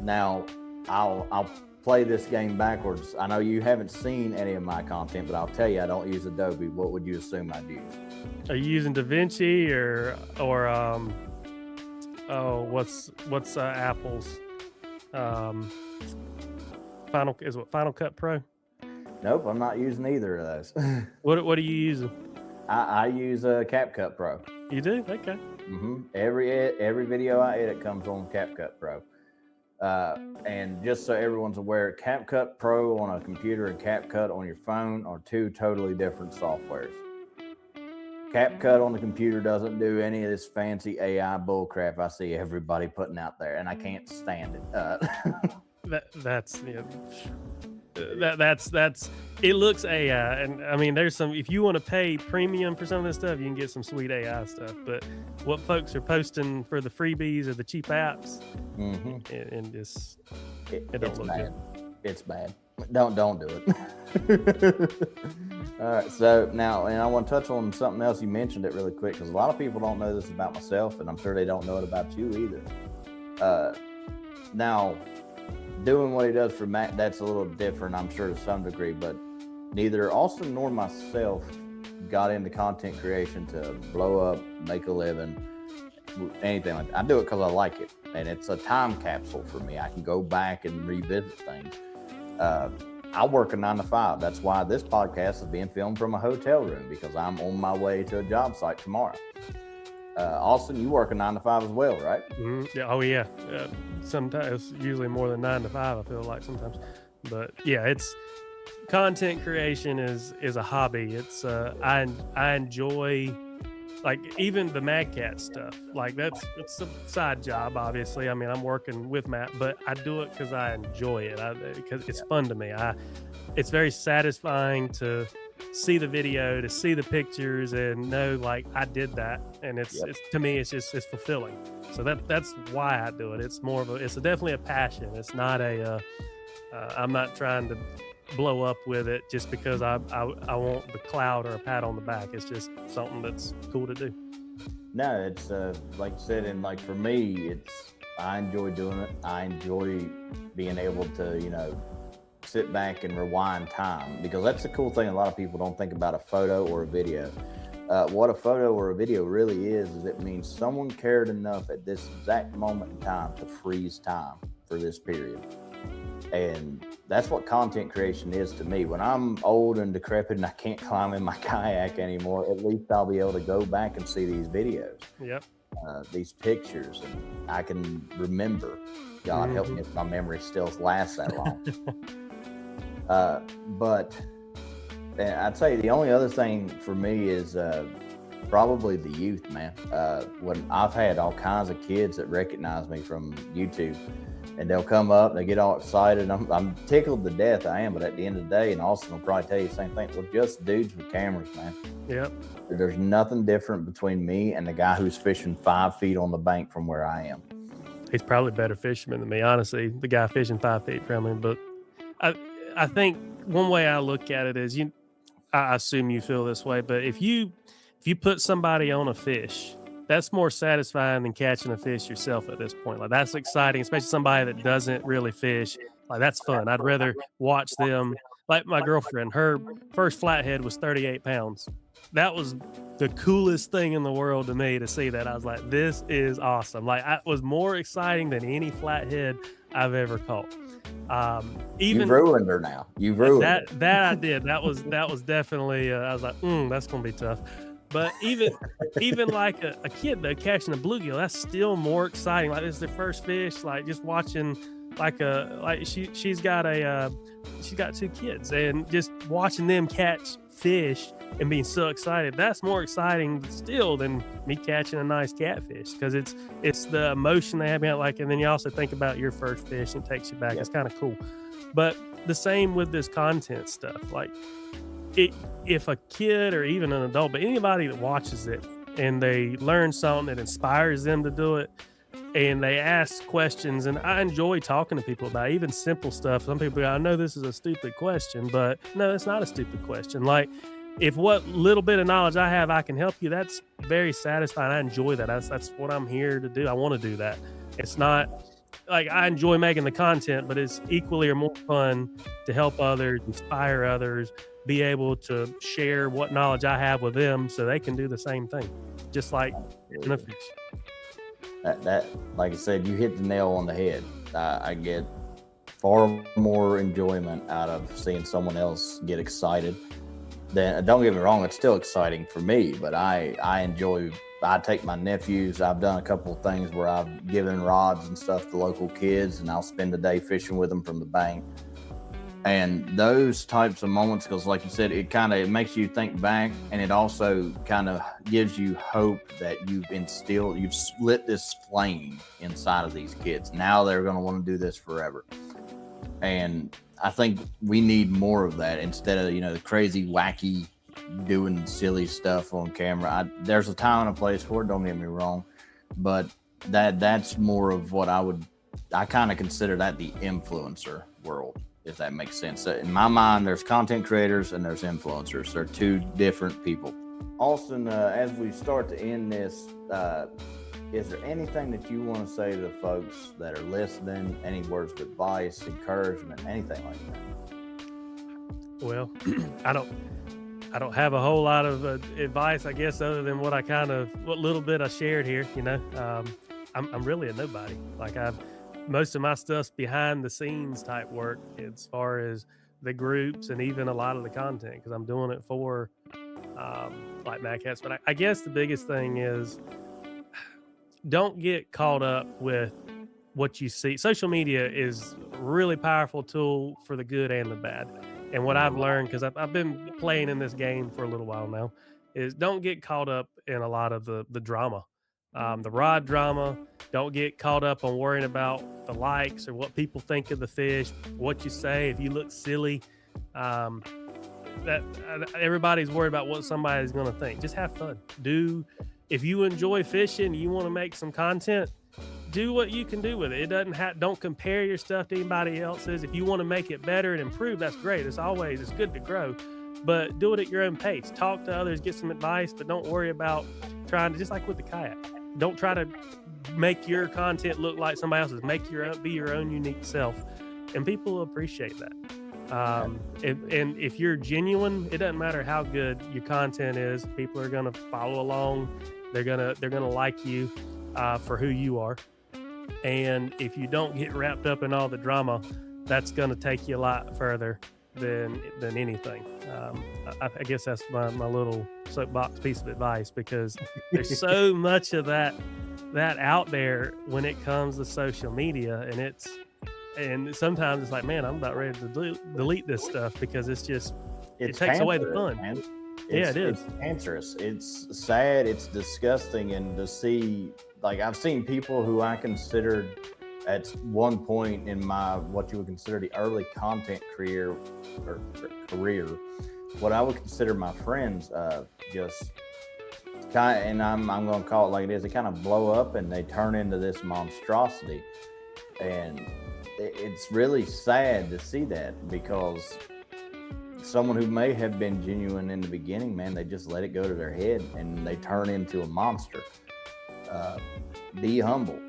S1: Now, I'll play this game backwards. I know you haven't seen any of my content, but I'll tell you, I don't use Adobe. What would you assume I'd use?
S2: Are you using DaVinci or what's Apple's Final Cut Pro?
S1: Nope, I'm not using either of those.
S2: What are you using?
S1: I use CapCut Pro.
S2: You do? Okay.
S1: Every video I edit comes on CapCut Pro. And just so everyone's aware, CapCut Pro on a computer and CapCut on your phone are two totally different softwares. CapCut on the computer doesn't do any of this fancy AI bullcrap I see everybody putting out there, and I can't stand it.
S2: That's it looks AI, and I mean, there's some, if you want to pay premium for some of this stuff, you can get some sweet AI stuff, but what folks are posting for the freebies or the cheap apps, and just it don't look
S1: bad.
S2: good.
S1: It's bad. Don't do it. All right, so now, and I want to touch on something else. You mentioned it really quick because a lot of people don't know this about myself, and I'm sure they don't know it about you either. Now, doing what he does for Matt, that's a little different, I'm sure, to some degree, but neither Austin nor myself got into content creation to blow up, make a living, anything like that. I do it because I like it, and it's a time capsule for me. I can go back and revisit things. I work a 9-to-5. That's why this podcast is being filmed from a hotel room, because I'm on my way to a job site tomorrow. Austin, you work a 9-to-5 as well, right?
S2: Yeah. Oh yeah. Sometimes, usually more than 9 to 5. I feel like sometimes, but yeah, it's content creation is a hobby. It's I enjoy, like, even the Mad Cat stuff. Like, it's a side job, obviously. I mean, I'm working with Matt, but I do it because I enjoy it. Because it's fun to me. It's very satisfying to see the video, to see the pictures, and know, like, I did that, and it's to me, it's fulfilling. So that's why I do it. It's more of it's definitely a passion. It's not I'm not trying to blow up with it just because I want the clout or a pat on the back. It's just something that's cool to do.
S1: No, it's like you said, and like for me, I enjoy doing it. I enjoy being able to, sit back and rewind time, because that's the cool thing. A lot of people don't think about a photo or a video. What a photo or a video really is it means someone cared enough at this exact moment in time to freeze time for this period. And that's what content creation is to me. When I'm old and decrepit and I can't climb in my kayak anymore, at least I'll be able to go back and see these videos.
S2: Yep.
S1: these pictures, and I can remember. God help me if my memory still lasts that long. But I'd say the only other thing for me is probably the youth, man. When I've had all kinds of kids that recognize me from YouTube, and they'll come up, they get all excited. I'm tickled to death, I am. But at the end of the day, and Austin will probably tell you the same thing, we're just dudes with cameras, man.
S2: Yep.
S1: There's nothing different between me and the guy who's fishing 5 feet on the bank from where I am.
S2: He's probably a better fisherman than me, honestly, the guy fishing 5 feet from him. But I think one way I look at it is, I assume you feel this way, but if you put somebody on a fish, that's more satisfying than catching a fish yourself at this point. Like, that's exciting, especially somebody that doesn't really fish. Like, that's fun. I'd rather watch them. Like my girlfriend, her first flathead was 38 pounds. That was the coolest thing in the world to me, to see that. I was like, this is awesome. Like, it was more exciting than any flathead I've ever caught.
S1: You've ruined her now. You've ruined
S2: that. That I did. That was definitely. I was like, that's gonna be tough. But even like a kid though, catching a bluegill, that's still more exciting. Like, it's their first fish. Like, just watching she's got 2 kids, and just watching them catch fish and being so excited, that's more exciting still than me catching a nice catfish, because it's the emotion they have behind it. Like, and then you also think about your first fish and it takes you back. Yep. It's kind of cool. But the same with this content stuff. Like, if a kid or even an adult, but anybody that watches it and they learn something that inspires them to do it, and they ask questions, and I enjoy talking to people about even simple stuff. Some people go, I know this is a stupid question, but no, it's not a stupid question. Like, if what little bit of knowledge I have, I can help you, that's very satisfying. I enjoy that. That's what I'm here to do. I want to do that. It's not like I enjoy making the content, but it's equally or more fun to help others, inspire others, be able to share what knowledge I have with them so they can do the same thing, just like in a fish.
S1: That, like I said, you hit the nail on the head. I get far more enjoyment out of seeing someone else get excited. Then, don't get me wrong, it's still exciting for me, but I enjoy. I take my nephews. I've done a couple of things where I've given rods and stuff to local kids, and I'll spend a day fishing with them from the bank. And those types of moments, because like you said, it makes you think back, and it also kind of gives you hope that you've lit this flame inside of these kids. Now they're going to want to do this forever. And I think we need more of that instead of, the crazy, wacky, doing silly stuff on camera. There's a time and a place for it, don't get me wrong, but that's more of what I kind of consider that the influencer world, if that makes sense. So in my mind, there's content creators and there's influencers. They're 2 different people. Austin, as we start to end this, is there anything that you want to say to the folks that are listening? Any words of advice, encouragement, anything like that?
S2: Well, I don't have a whole lot of advice, I guess, other than what little bit I shared here. I'm really a nobody. Like, most of my stuff's behind the scenes type work as far as the groups and even a lot of the content, because I'm doing it for like Mad Cats. But I guess the biggest thing is, don't get caught up with what you see. Social media is a really powerful tool for the good and the bad. And what I've learned, because I've been playing in this game for a little while now, is don't get caught up in a lot of the drama, the rod drama. Don't get caught up on worrying about the likes or what people think of the fish, what you say, if you look silly. That everybody's worried about what somebody's going to think. Just have fun. If you enjoy fishing, you want to make some content, do what you can do with it. Don't compare your stuff to anybody else's. If you want to make it better and improve, that's great. It's good to grow, but do it at your own pace. Talk to others, get some advice, but don't worry about trying to, just like with the kayak, don't try to make your content look like somebody else's. Be your own unique self, and people will appreciate that. And if you're genuine, it doesn't matter how good your content is. People are going to follow along. They're going to like you for who you are. And if you don't get wrapped up in all the drama, that's going to take you a lot further than anything. I guess that's my little soapbox piece of advice, because there's so much of that out there when it comes to social media, and sometimes it's like, man, I'm about ready to delete this stuff, because it takes away the fun.
S1: Man.
S2: It is.
S1: It's cancerous. It's sad. It's disgusting. And to see, like, I've seen people who I considered at one point in my, what you would consider the early content career, what I would consider my friends, just kind of, and I'm going to call it like it is, they kind of blow up and they turn into this monstrosity. And it's really sad to see that, because someone who may have been genuine in the beginning, man, they just let it go to their head and they turn into a monster. Be humble.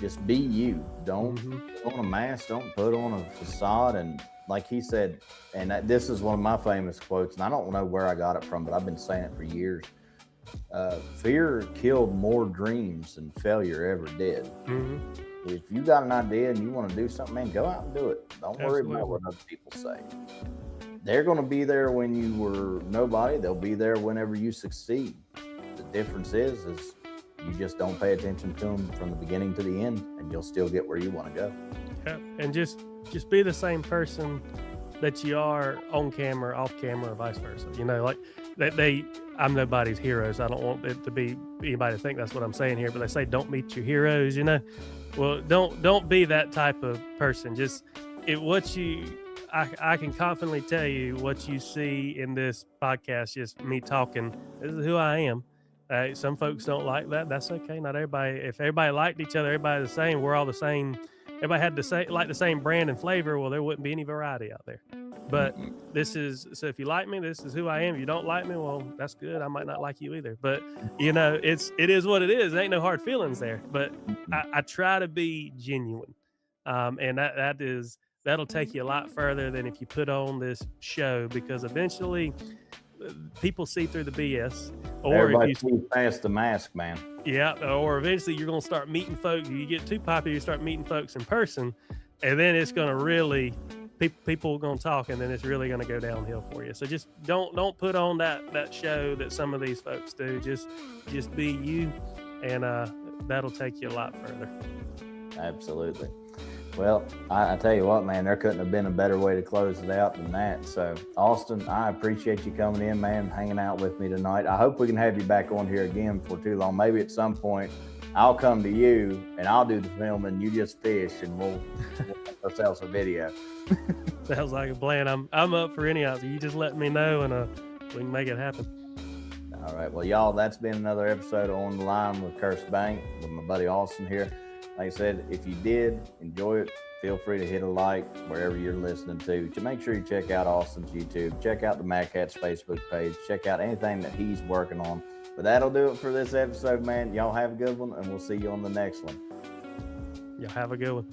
S1: Just be you. Don't put on a mask. Don't put on a facade. And like he said, and this is one of my famous quotes, and I don't know where I got it from, but I've been saying it for years. Fear killed more dreams than failure ever did. If you got an idea and you want to do something, man, go out and do it. Don't worry about what other people say. They're going to be there when you were nobody. They'll be there whenever you succeed. The difference is you just don't pay attention to them from the beginning to the end, and you'll still get where you want to go.
S2: Yeah, and just be the same person that you are on camera, off camera, or vice versa. You know, like I'm nobody's hero, so I don't want it to be anybody to think that's what I'm saying here. But they say don't meet your heroes. You know, well, don't be that type of person. Just I can confidently tell you what you see in this podcast, just me talking. This is who I am. Some folks don't like that. That's okay. Not everybody. If everybody liked each other, everybody the same, we're all the same. Everybody had the same brand and flavor. Well, there wouldn't be any variety out there. But so if you like me, this is who I am. If you don't like me, well, that's good. I might not like you either. But you know, it is what it is. There ain't no hard feelings there. But I try to be genuine, and that'll take you a lot further than if you put on this show, because eventually people see through the BS. Or
S1: everybody
S2: if you
S1: sees past the mask, man.
S2: Yeah, or eventually you're going to start meeting folks. You get too popular, you start meeting folks in person, and then it's going to really, people are going to talk, and then it's really going to go downhill for you. So just don't put on that show that some of these folks do. Just be you, and that'll take you a lot further.
S1: Absolutely. Well, I tell you what, man, there couldn't have been a better way to close it out than that. So, Austin, I appreciate you coming in, man, hanging out with me tonight. I hope we can have you back on here again for too long. Maybe at some point I'll come to you and I'll do the filming. You just fish, and we'll make ourselves a video.
S2: Sounds like a plan. I'm up for any of it. You just let me know, and we can make it happen.
S1: All right. Well, y'all, that's been another episode of On the Line with Curse Bank with my buddy Austin here. Like I said, if you did enjoy it, feel free to hit a like wherever you're listening to make sure you check out Austin's YouTube, check out the Mad Cat's Facebook page, check out anything that he's working on. But that'll do it for this episode, man. Y'all have a good one, and we'll see you on the next one.
S2: Y'all have a good one.